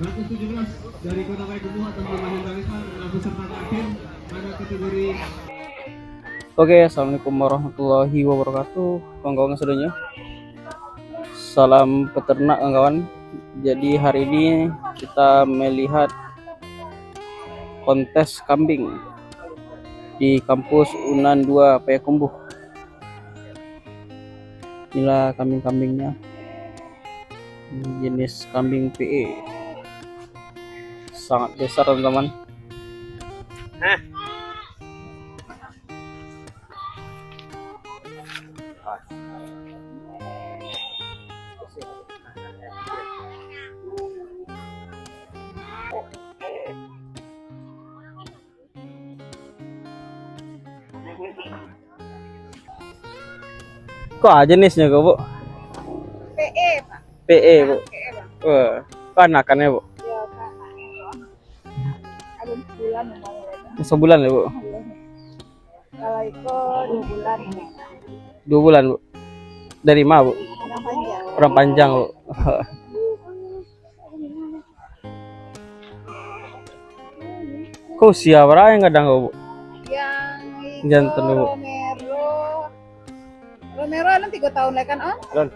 117 dari Kota Payakumbuh atas nama Hendra Risma adalah peserta terakhir pada kategori. Oke, assalamualaikum warahmatullahi wabarakatuh, kawan-kawan semuanya. Salam peternak, kawan-kawan. Jadi hari ini kita melihat kontes kambing di kampus Unan 2 Payakumbuh. Inilah kambing-kambingnya, jenis kambing PE, sangat besar teman-teman. Kok jenisnya kok, Bu? PE, Pak. PE, Bu. PE, Bang. Wah, kanakannya, Bu. Ya, Pak. Ada sebulan namanya. Sebulan ya, Bu? Kalau itu 2 bulan. 2 bulan, Bu. Dari mana, Bu? Orang panjang. Orang panjang, Bu. Kok usia berapa yang kadang, Bu? Yang Jantan, Bu. Romero kan 3 tahun lah kan, Om? Lon.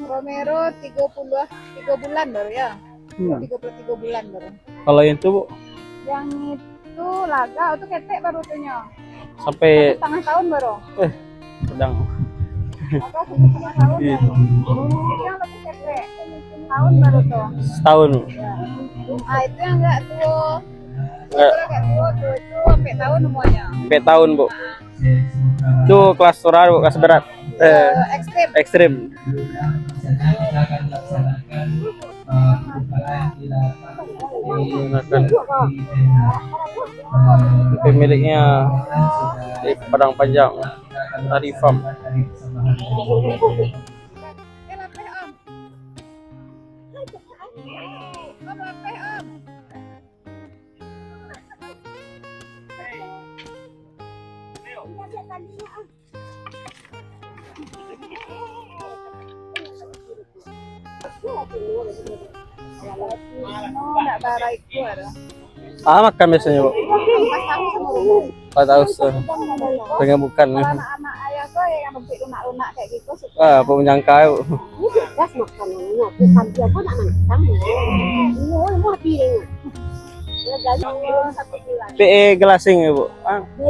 Romero 3 bulan baru ya. 33 bulan baru. Kalau yang itu, Bu? Yang itu laga itu ketek baru tuhnya. Sampai 1,5 tahun baru. sedang. Laga 1,5 tahun Iya. baru. Yang lebih ketek. Tahun baru tuh. Setahun, Bu. Ya. Nah, itu yang enggak tua. Enggak. Itu enggak tua, tuh itu sampai tahun semuanya. Sampai tahun, Bu. Itu kelas surat, Bu, kelas berat. Ekstrim. Ekstrim. Menggunakan pemiliknya di Padang Panjang dari farm. Lapeh, Om. Om, lapeh, Om. Enggak barai itu ada. Makan biasanya, Bu. Pas tahu sama rumah. Pak tahu pengen bukan. Kalau anak-anak ayah tuh yang lebih lunak-lunak kayak gitu suka. Apa menyangka, Bu? Gas makanannya bukan dia pun anak kamu. Mau piring. Satu bulan. PE gelasing ya, Bu.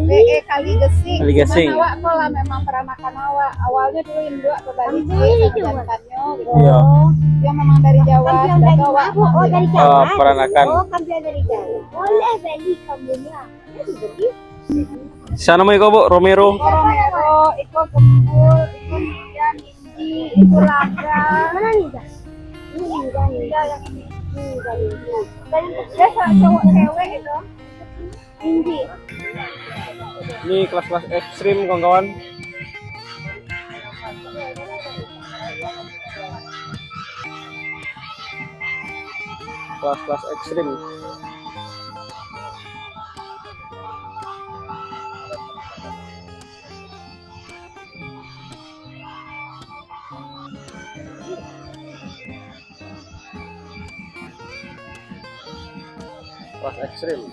PE kali gesing. Kali gesing. Cuman awak kok lah memang peranakan awak. Awalnya dulu induk atau dari jantannya gitu. Iya. Dia memang dari Jawa. Kampion Dan dari awak mana? Oh dari Jawa. peranakan. Oh kampion dari Jawa. Boleh beli kambingnya. Ya dibeli. Sana mau Bu, Romero. Romero, itu gembul, itu Nian, Indi, itu Laga. Mana nih, Kak? Ini kan. Iya yang ini. Ini kan. Dia cowok cewek itu. Indi. Ini kelas-kelas ekstrim, kawan-kawan. Kelas-kelas ekstrim. Kelas ekstrim.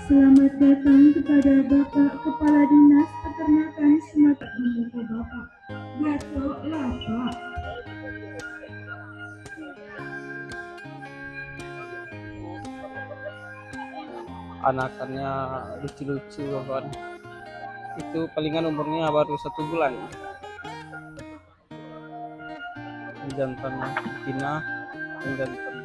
Selamat datang kepada Bapak Kepala Dinas Peternakan Sumatera Utara. Bapak Gato Lapa. Anakannya lucu-lucu, kawan. Itu palingan umurnya baru 1 bulan. Jantannya betina dan jantan.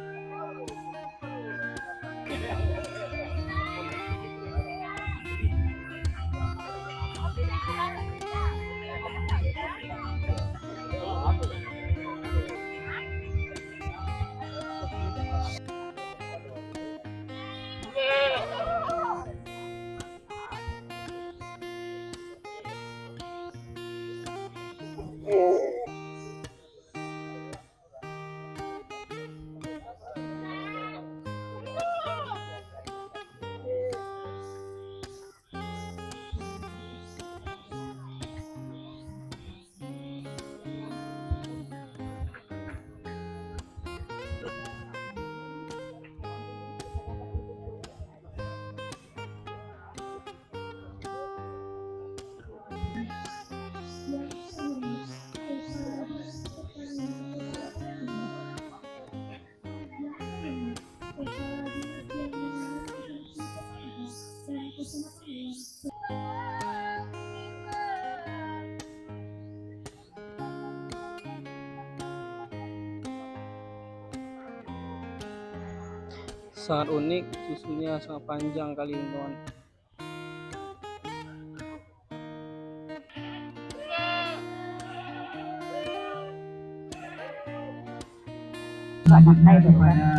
Sangat unik, susunya sangat panjang kali teman-teman.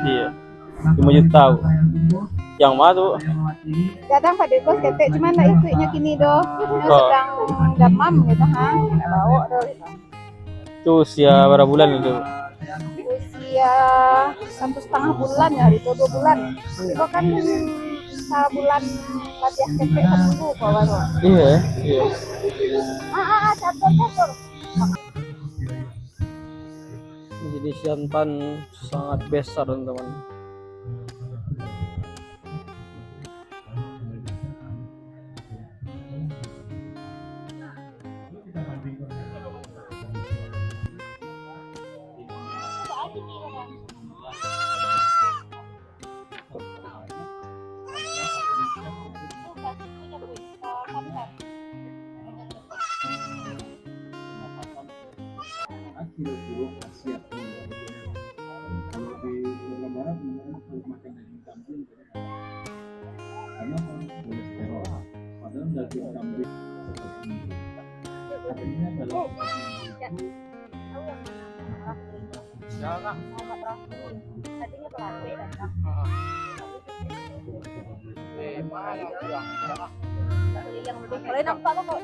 Iya, 5 juta. Yang mana tuh? Kadang pada kos ketek cuman nak ikutnya kini doh. Sedang demam gitu ha. Nak bawa doh gitu. Itu usia berapa bulan itu? Usia 1,5 bulan ya, itu 2 bulan. Itu kan sebulan latihan ketek seminggu bawa doh. Iya, iya. Catur. Jadi jantan sangat besar teman-teman. Kilo-kilo khasiat kalau di Sumatera Barat harus makan daging kambing karena kolesterol, padahal daging kambing artinya dalam Boleh nampak lo kok.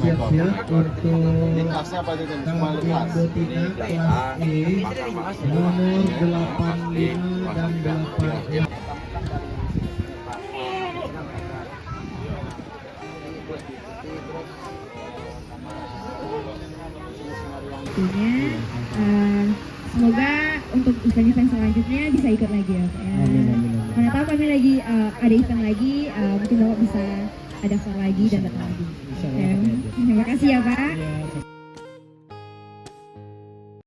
siap-siap untuk ini kelasnya apa itu? Cuma kelas betina kelas E nomor 85 dan 86. Semoga untuk event-event selanjutnya bisa ikut lagi ya Pak ya. Mana tahu kami lagi ada event lagi, mungkin Bapak bisa ada lagi dan datang lagi. Terima kasih ya Pak.